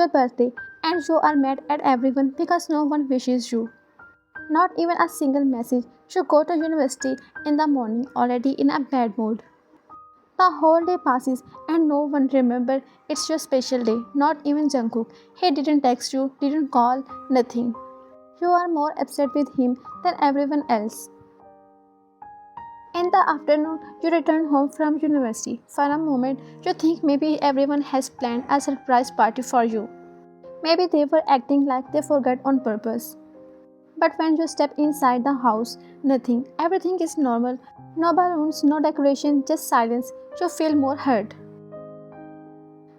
your birthday and you are mad at everyone because no one wishes you. Not even a single message. You go to university in the morning already in a bad mood. The whole day passes and no one remembers it's your special day, not even Jungkook. He didn't text you, didn't call, nothing. You are more upset with him than everyone else. In the afternoon, you return home from university. For a moment, you think maybe everyone has planned a surprise party for you. Maybe they were acting like they forgot on purpose. But when you step inside the house, nothing. Everything is normal. No balloons, no decoration, just silence. You feel more hurt.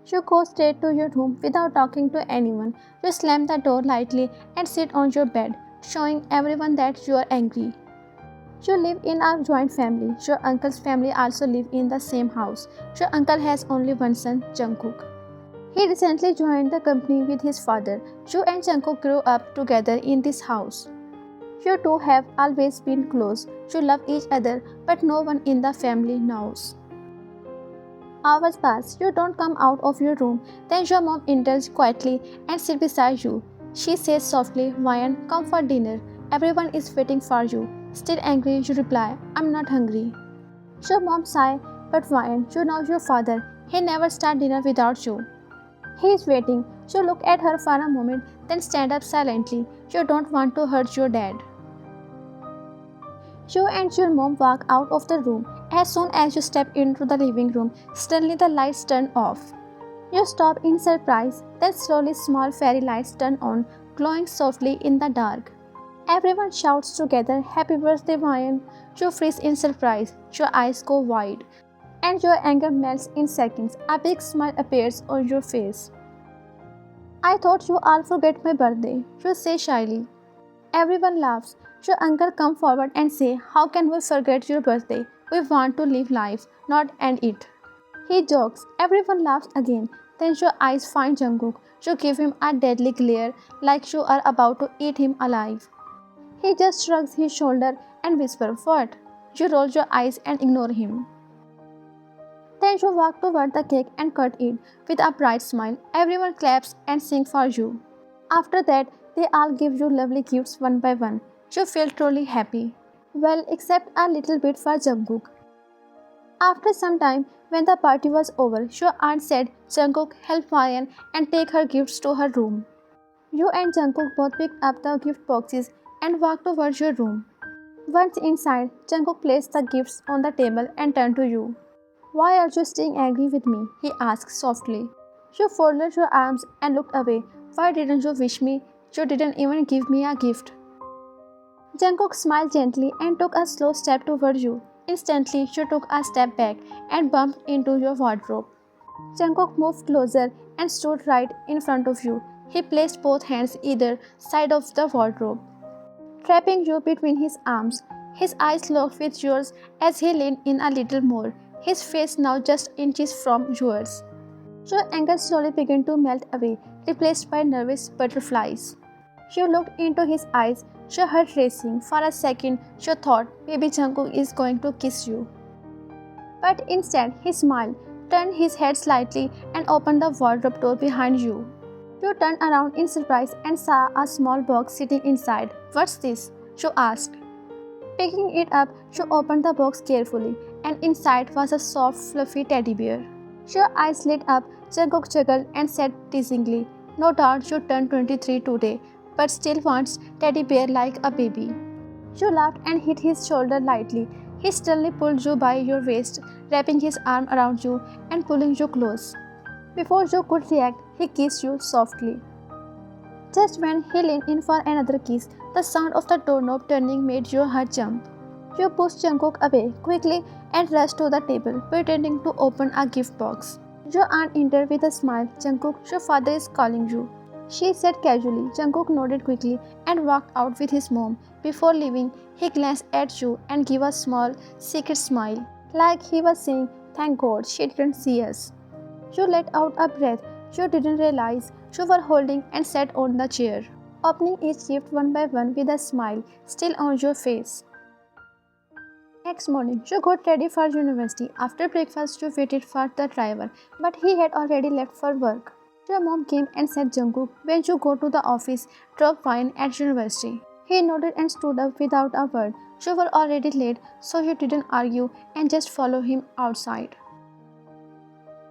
You go straight to your room without talking to anyone. You slam the door lightly and sit on your bed, showing everyone that you are angry. You live in a joint family. Your uncle's family also live in the same house. Your uncle has only one son, Jungkook. He recently joined the company with his father. You and Jungkook grew up together in this house. You two have always been close. You love each other, but no one in the family knows. Hours pass. You don't come out of your room. Then your mom enters quietly and sits beside you. She says softly, "Ryan, come for dinner. Everyone is waiting for you." Still angry, you reply, "I'm not hungry." Your mom sighs, "But Ryan, you know your father. He never starts dinner without you." He is waiting. You look at her for a moment, then stand up silently. You don't want to hurt your dad. You and your mom walk out of the room. As soon as you step into the living room, suddenly the lights turn off. You stop in surprise, then slowly small fairy lights turn on, glowing softly in the dark. Everyone shouts together, "Happy birthday, Ryan." You freeze in surprise, your eyes go wide, and your anger melts in seconds. A big smile appears on your face. "I thought you all forget my birthday," you say shyly. Everyone laughs. Your uncle comes forward and says, "How can we forget your birthday? We want to live life, not end it." He jokes. Everyone laughs again. Then your eyes find Jungkook. You give him a deadly glare, like you are about to eat him alive. He just shrugs his shoulder and whispers, "What?" You roll your eyes and ignore him. Then you walk toward the cake and cut it with a bright smile. Everyone claps and sings for you. After that, they all give you lovely gifts one by one. You feel truly happy. Well, except a little bit for Jungkook. After some time, when the party was over, your aunt said, "Jungkook, help Ryan and take her gifts to her room." You and Jungkook both picked up the gift boxes and walked towards your room. Once inside, Jungkook placed the gifts on the table and turned to you. "Why are you staying angry with me?" he asked softly. You folded your arms and looked away. "Why didn't you wish me? You didn't even give me a gift." Jungkook smiled gently and took a slow step toward you. Instantly, you took a step back and bumped into your wardrobe. Jungkook moved closer and stood right in front of you. He placed both hands either side of the wardrobe, trapping you between his arms. His eyes locked with yours as he leaned in a little more, his face now just inches from yours. Your anger slowly began to melt away, replaced by nervous butterflies. You looked into his eyes, your heart racing. For a second, you thought maybe Jungkook is going to kiss you. But instead, he smiled, turned his head slightly, and opened the wardrobe door behind you. You turned around in surprise and saw a small box sitting inside. "What's this?" you asked. Picking it up, you opened the box carefully, and inside was a soft, fluffy teddy bear. Your eyes lit up. Jungkook chuckled and said teasingly, "No doubt you turned 23 today, but still wants teddy bear like a baby." You laughed and hit his shoulder lightly. He suddenly pulled you by your waist, wrapping his arm around you and pulling you close. Before you could react, he kissed you softly. Just when he leaned in for another kiss, the sound of the doorknob turning made your heart jump. You pushed Jungkook away quickly and rushed to the table, pretending to open a gift box. Your aunt entered with a smile. "Jungkook, your father is calling you," she said casually. Jungkook nodded quickly and walked out with his mom. Before leaving, he glanced at you and gave a small, secret smile, like he was saying, "Thank God she didn't see us." You let out a breath. You didn't realize you were holding and sat on the chair, opening each gift one by one with a smile still on your face. Next morning, you got ready for university. After breakfast, you waited for the driver, but he had already left for work. Your mom came and said, Jungkook, when you go to the office, drop wine at university. He nodded and stood up without a word. You were already late, so you didn't argue and just followed him outside.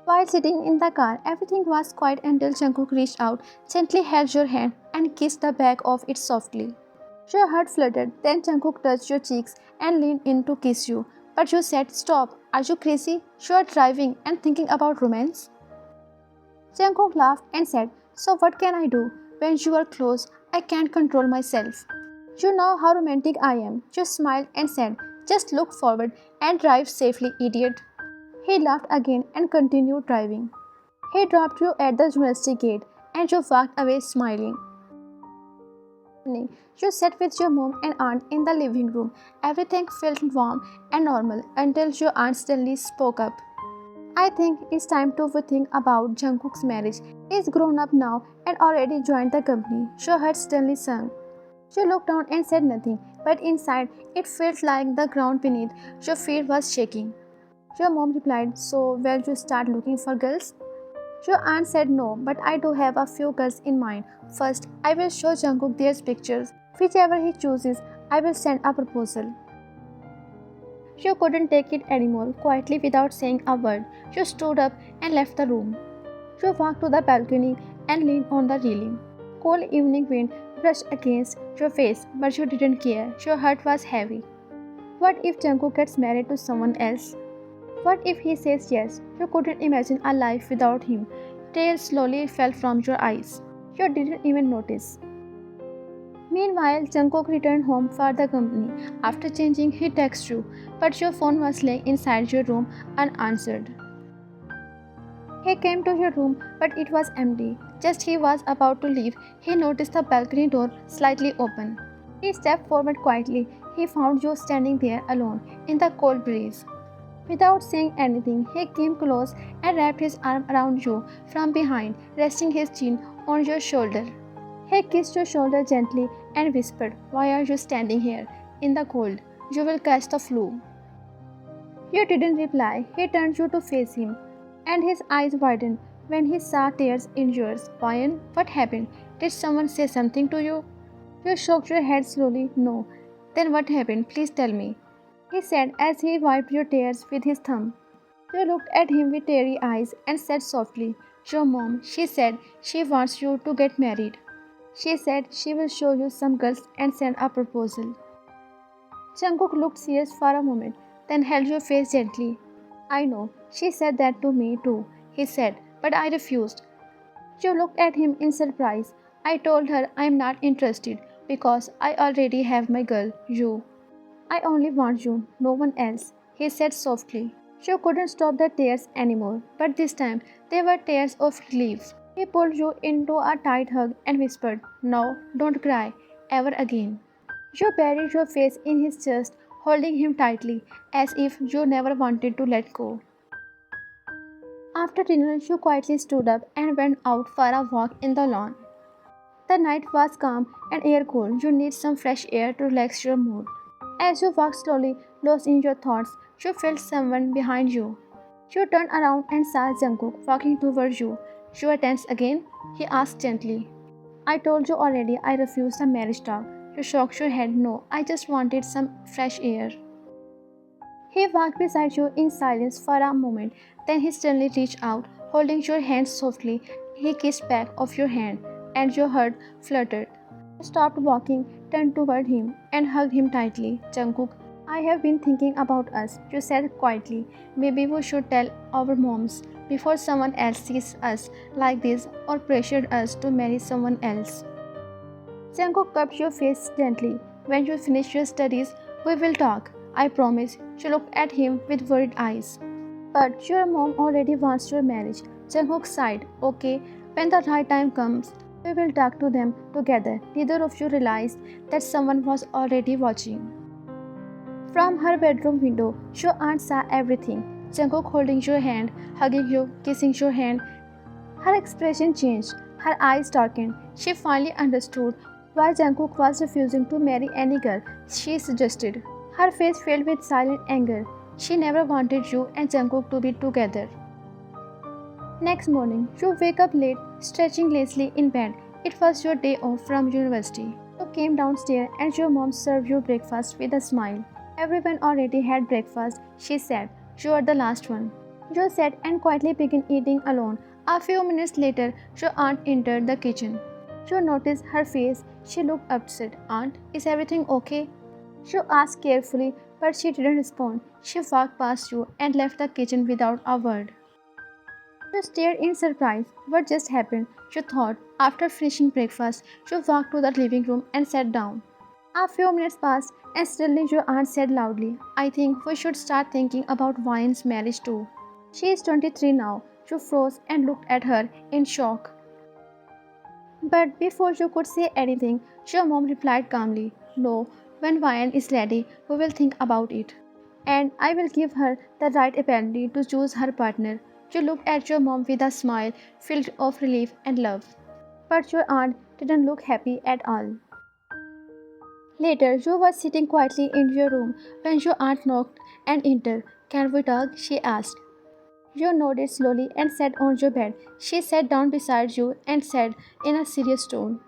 While sitting in the car, everything was quiet until Jungkook reached out, gently held your hand, and kissed the back of it softly. Your heart fluttered, then Jungkook touched your cheeks and leaned in to kiss you. But you said, Stop, are you crazy? You are driving and thinking about romance? Jungkook laughed and said, So what can I do? When you are close, I can't control myself. You know how romantic I am. You smiled and said, Just look forward and drive safely, idiot. He laughed again and continued driving. He dropped you at the university gate and you walked away smiling. You sat with your mom and aunt in the living room. Everything felt warm and normal until your aunt suddenly spoke up. I think it's time to think about Jungkook's marriage. He's grown up now and already joined the company. Your heart suddenly sunk. You looked down and said nothing, but inside it felt like the ground beneath your feet was shaking. Your mom replied, So, will you start looking for girls? Your aunt said no, but I do have a few girls in mind. First, I will show Jungkook their pictures. Whichever he chooses, I will send a proposal. You couldn't take it anymore. Quietly, without saying a word, you stood up and left the room. You walked to the balcony and leaned on the railing. Cold evening wind brushed against your face, but you didn't care. Your heart was heavy. What if Jungkook gets married to someone else? What if he says yes? You couldn't imagine a life without him. Tears slowly fell from your eyes. You didn't even notice. Meanwhile, Jungkook returned home for the company. After changing, he texted you, but your phone was laying inside your room unanswered. He came to your room, but it was empty. Just he was about to leave, he noticed the balcony door slightly open. He stepped forward quietly. He found you standing there alone in the cold breeze. Without saying anything, he came close and wrapped his arm around you from behind, resting his chin on your shoulder. He kissed your shoulder gently and whispered, Why are you standing here in the cold? You will catch the flu. You didn't reply. He turned you to face him, and his eyes widened when he saw tears in yours. Ryan, what happened? Did someone say something to you? You shook your head slowly. No. Then what happened? Please tell me, he said as he wiped your tears with his thumb. You looked at him with teary eyes and said softly, Your mom, she said she wants you to get married. She said she will show you some girls and send a proposal. Jungkook looked serious for a moment, then held your face gently. I know, she said that to me too, he said, but I refused. You looked at him in surprise. I told her I am not interested because I already have my girl, you. I only want you, no one else, he said softly. You couldn't stop the tears anymore, but this time they were tears of relief. He pulled you into a tight hug and whispered, No, don't cry, ever again. You buried your face in his chest, holding him tightly, as if you never wanted to let go. After dinner, you quietly stood up and went out for a walk in the lawn. The night was calm and air cool. You need some fresh air to relax your mood. As you walked slowly, lost in your thoughts, you felt someone behind you. You turned around and saw Jungkook walking towards you. You are tense again? He asked gently. I told you already I refused the marriage talk. You shook your head. No, I just wanted some fresh air. He walked beside you in silence for a moment. Then he suddenly reached out, holding your hand softly. He kissed back of your hand, and your heart fluttered. You stopped walking, turned toward him, and hugged him tightly. Jungkook, I have been thinking about us, you said quietly. Maybe we should tell our moms before someone else sees us like this or pressured us to marry someone else. Jungkook cupped your face gently. When you finish your studies, we will talk. I promise. She looked at him with worried eyes. But your mom already wants your marriage. Jungkook sighed. Okay, when the right time comes, we will talk to them together. Neither of you realized that someone was already watching. From her bedroom window, your aunt saw everything. Jungkook holding your hand, hugging you, kissing your hand. Her expression changed. Her eyes darkened. She finally understood why Jungkook was refusing to marry any girl she suggested. Her face filled with silent anger. She never wanted you and Jungkook to be together. Next morning, you wake up late, stretching lazily in bed. It was your day off from university. You came downstairs and your mom served you breakfast with a smile. Everyone already had breakfast, she said. You are the last one. You sat and quietly began eating alone. A few minutes later, your aunt entered the kitchen. You noticed her face. She looked upset. Aunt, is everything okay? You asked carefully, but she didn't respond. She walked past you and left the kitchen without a word. You stared in surprise. What just happened? You thought. After finishing breakfast, you walked to the living room and sat down. A few minutes passed, and suddenly your aunt said loudly, I think we should start thinking about Vian's marriage too. She is 23 now. You froze and looked at her in shock. But before you could say anything, your mom replied calmly, no, when Vian is ready, we will think about it. And I will give her the right apparently to choose her partner. You looked at your mom with a smile filled of relief and love. But your aunt didn't look happy at all. Later, you were sitting quietly in your room when your aunt knocked and entered. Can we talk? She asked. You nodded slowly and sat on your bed. She sat down beside you and said in a serious tone,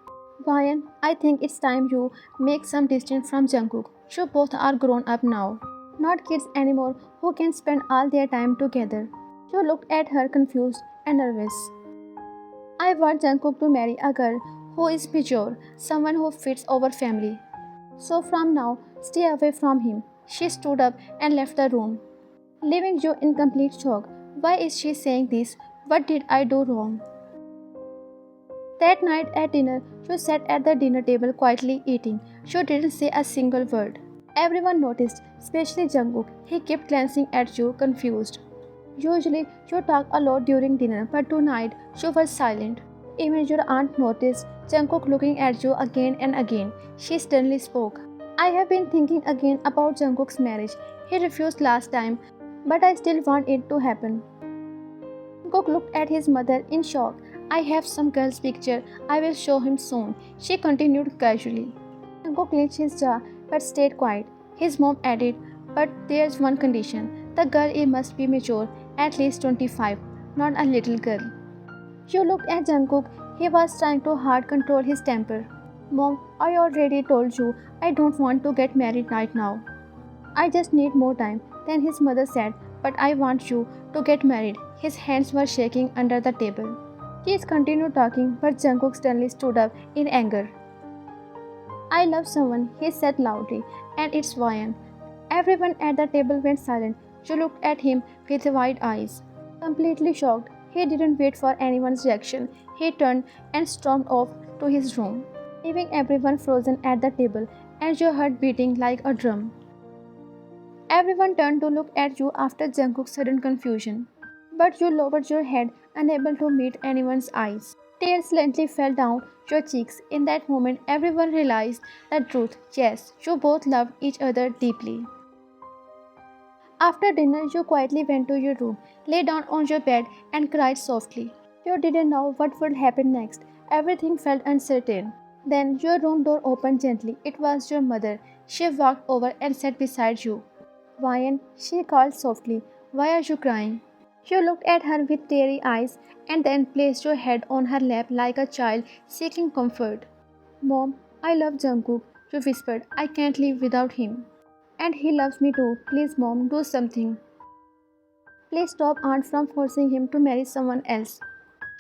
Vian, I think it's time you make some distance from Jungkook. You both are grown up now. Not kids anymore who can spend all their time together. You looked at her confused and nervous. I want Jungkook to marry a girl who is mature, someone who fits our family. So from now, stay away from him. She stood up and left the room, leaving you in complete shock. Why is she saying this? What did I do wrong? That night at dinner, you sat at the dinner table quietly eating. You didn't say a single word. Everyone noticed, especially Jungkook. He kept glancing at you, confused. Usually, you talk a lot during dinner, but tonight, you were silent. Even your aunt noticed Jungkook looking at you again and again. She sternly spoke. I have been thinking again about Jungkook's marriage. He refused last time, but I still want it to happen. Jungkook looked at his mother in shock. I have some girl's picture. I will show him soon. She continued casually. Jungkook clenched his jaw but stayed quiet. His mom added, but there's one condition. The girl must be mature, at least 25, not a little girl. You looked at Jungkook. He was trying to hard control his temper. Mom, I already told you I don't want to get married right now. I just need more time. Then his mother said, but I want you to get married. His hands were shaking under the table. She continued talking, but Jungkook suddenly stood up in anger. I love someone, he said loudly, and it's Vian. Everyone at the table went silent. You looked at him with wide eyes. Completely shocked, he didn't wait for anyone's reaction. He turned and stormed off to his room, leaving everyone frozen at the table and your heart beating like a drum. Everyone turned to look at you after Jungkook's sudden confusion. But you lowered your head, unable to meet anyone's eyes. Tears slightly fell down your cheeks. In that moment, everyone realized the truth. Yes, you both loved each other deeply. After dinner, you quietly went to your room, lay down on your bed, and cried softly. You didn't know what would happen next. Everything felt uncertain. Then your room door opened gently. It was your mother. She walked over and sat beside you. Vian, she called softly. Why are you crying? You looked at her with teary eyes and then placed your head on her lap like a child seeking comfort. Mom, I love Jungkook, you whispered. I can't live without him. And he loves me too. Please, Mom, do something. Please stop Aunt from forcing him to marry someone else.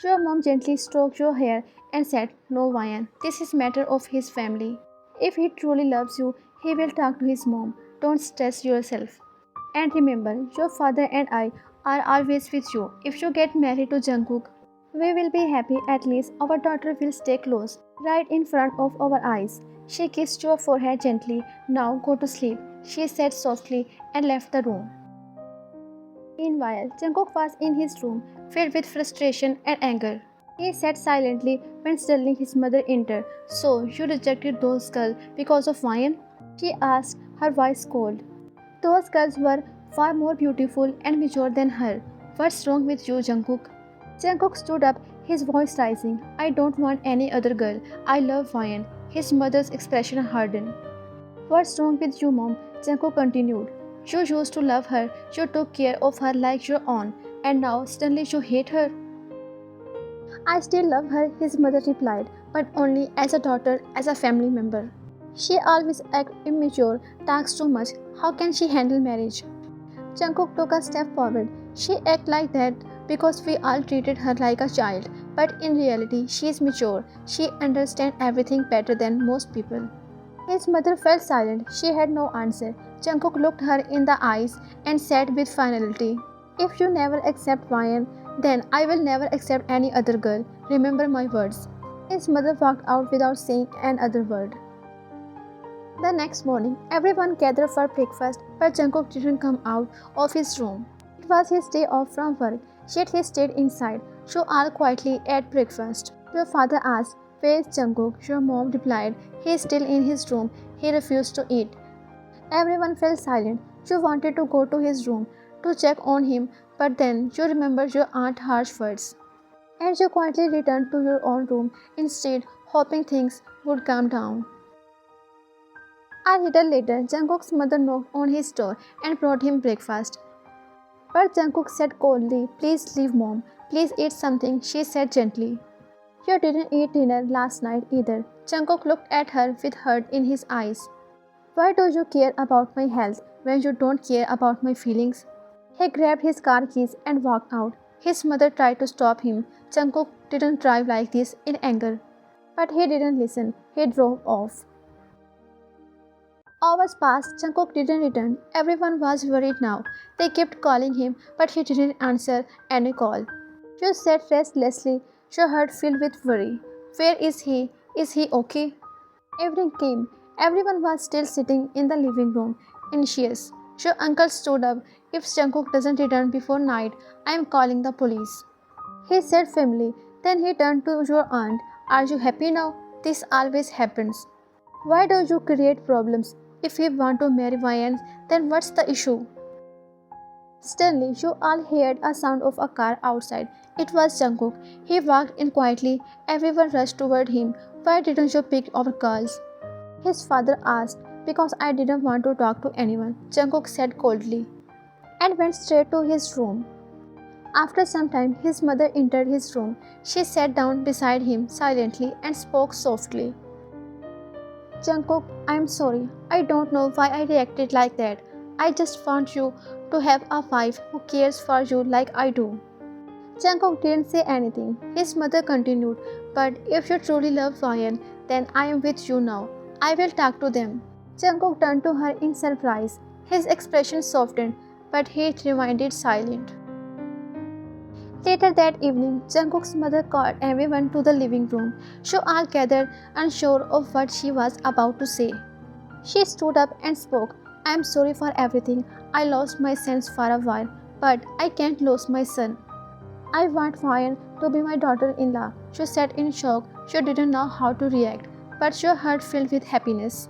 Your mom gently stroked your hair and said, No, Vian, this is matter of his family. If he truly loves you, he will talk to his mom. Don't stress yourself. And remember, your father and I are always with you. If you get married to Jungkook, we will be happy. At least our daughter will stay close, right in front of our eyes. She kissed your forehead gently. Now go to sleep, she said softly and left the room. Meanwhile, Jungkook was in his room, filled with frustration and anger. He sat silently when suddenly his mother entered. So, you rejected those girls because of Vian? She asked, her voice cold. Those girls were far more beautiful and mature than her. What's wrong with you, Jungkook? Jungkook stood up, his voice rising. I don't want any other girl. I love Vian. His mother's expression hardened. What's wrong with you, Mom? Jungkook continued. You used to love her. You took care of her like your own. And now suddenly you hate her. I still love her, his mother replied, but only as a daughter, as a family member. She always acts immature, talks too much. How can she handle marriage? Jungkook took a step forward. She acted like that because we all treated her like a child, but in reality, she is mature. She understands everything better than most people. His mother felt silent. She had no answer. Jungkook looked her in the eyes and said with finality, "If you never accept Ryan, then I will never accept any other girl. Remember my words." His mother walked out without saying another word. The next morning, everyone gathered for breakfast, but Jungkook didn't come out of his room. It was his day off from work, yet he stayed inside, so all quietly ate breakfast. Your father asked, "Where is Jungkook?" Your mom replied, "He is still in his room. He refused to eat." Everyone fell silent. You wanted to go to his room to check on him, but then you remembered your aunt's harsh words. And you quietly returned to your own room instead, hoping things would calm down. A little later, Jungkook's mother knocked on his door and brought him breakfast. But Jungkook said coldly, "Please leave, mom. Please eat something," she said gently. "You didn't eat dinner last night either." Jungkook looked at her with hurt in his eyes. "Why do you care about my health when you don't care about my feelings?" He grabbed his car keys and walked out. His mother tried to stop him. Jungkook didn't drive like this in anger. But he didn't listen. He drove off. Hours passed, Jungkook didn't return. Everyone was worried now. They kept calling him, but he didn't answer any call. She sat restlessly, her heart filled with worry. Where is he? Is he okay? Evening came. Everyone was still sitting in the living room, anxious. Your uncle stood up. "If Jungkook doesn't return before night, I am calling the police," he said firmly. Then he turned to your aunt. "Are you happy now? This always happens. Why do you create problems? If you want to marry Ryan, then what's the issue?" Suddenly, you all heard a sound of a car outside. It was Jungkook. He walked in quietly. Everyone rushed toward him. "Why didn't you pick our calls?" his father asked. "Because I didn't want to talk to anyone," Jungkook said coldly, and went straight to his room. After some time, his mother entered his room. She sat down beside him silently and spoke softly. "Jungkook, I am sorry. I don't know why I reacted like that. I just want you to have a wife who cares for you like I do." Jungkook didn't say anything. His mother continued, "But if you truly love Ryan, then I am with you now. I will talk to them." Jungkook turned to her in surprise. His expression softened, but he remained silent. Later that evening, Jungkook's mother called everyone to the living room. She all gathered, unsure of what she was about to say. She stood up and spoke. "I am sorry for everything. I lost my sense for a while, but I can't lose my son. I want Ryan to be my daughter-in-law." She said in shock. She didn't know how to react, but her heart filled with happiness.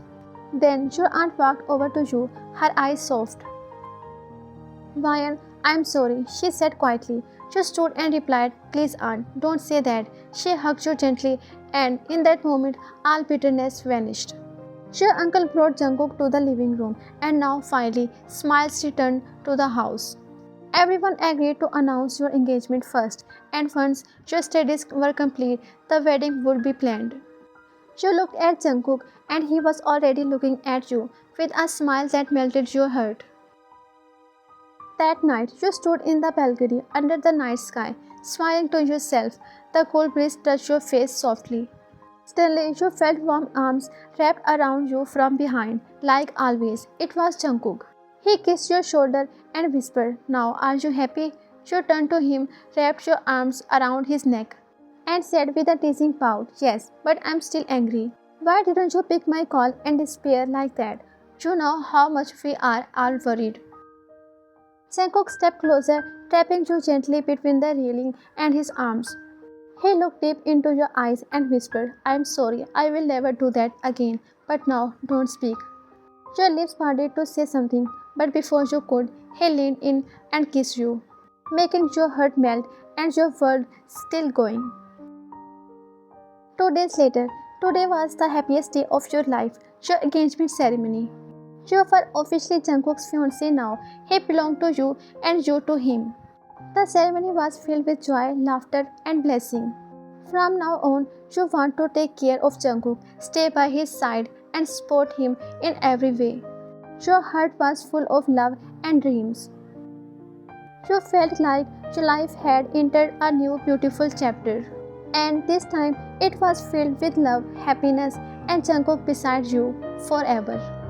Then your aunt walked over to you, her eyes soft. "Ryan, I am sorry," she said quietly. She stood and replied, "Please, aunt, don't say that." She hugged you gently, and in that moment, all bitterness vanished. Your uncle brought Jungkook to the living room, and now finally, smiles returned to the house. Everyone agreed to announce your engagement first, and once your studies were complete, the wedding would be planned. You looked at Jungkook, and he was already looking at you with a smile that melted your heart. That night, you stood in the balcony under the night sky, smiling to yourself. The cool breeze touched your face softly. Suddenly, you felt warm arms wrapped around you from behind. Like always, it was Jungkook. He kissed your shoulder and whispered, "Now, are you happy?" You turned to him, wrapped your arms around his neck, and said with a teasing pout, "Yes, but I'm still angry. Why didn't you pick my call and despair like that? You know how much we are all worried." Jungkook stepped closer, tapping you gently between the railing and his arms. He looked deep into your eyes and whispered, "I am sorry, I will never do that again, but now don't speak." Your lips parted to say something, but before you could, he leaned in and kissed you, making your heart melt and your world still going. 2 days later, today was the happiest day of your life, your engagement ceremony. You were officially Jungkook's fiancé now. He belonged to you, and you to him. The ceremony was filled with joy, laughter, and blessing. From now on, you want to take care of Jungkook, stay by his side, and support him in every way. Your heart was full of love and dreams. You felt like your life had entered a new beautiful chapter. And this time it was filled with love, happiness, and Jungkook beside you forever.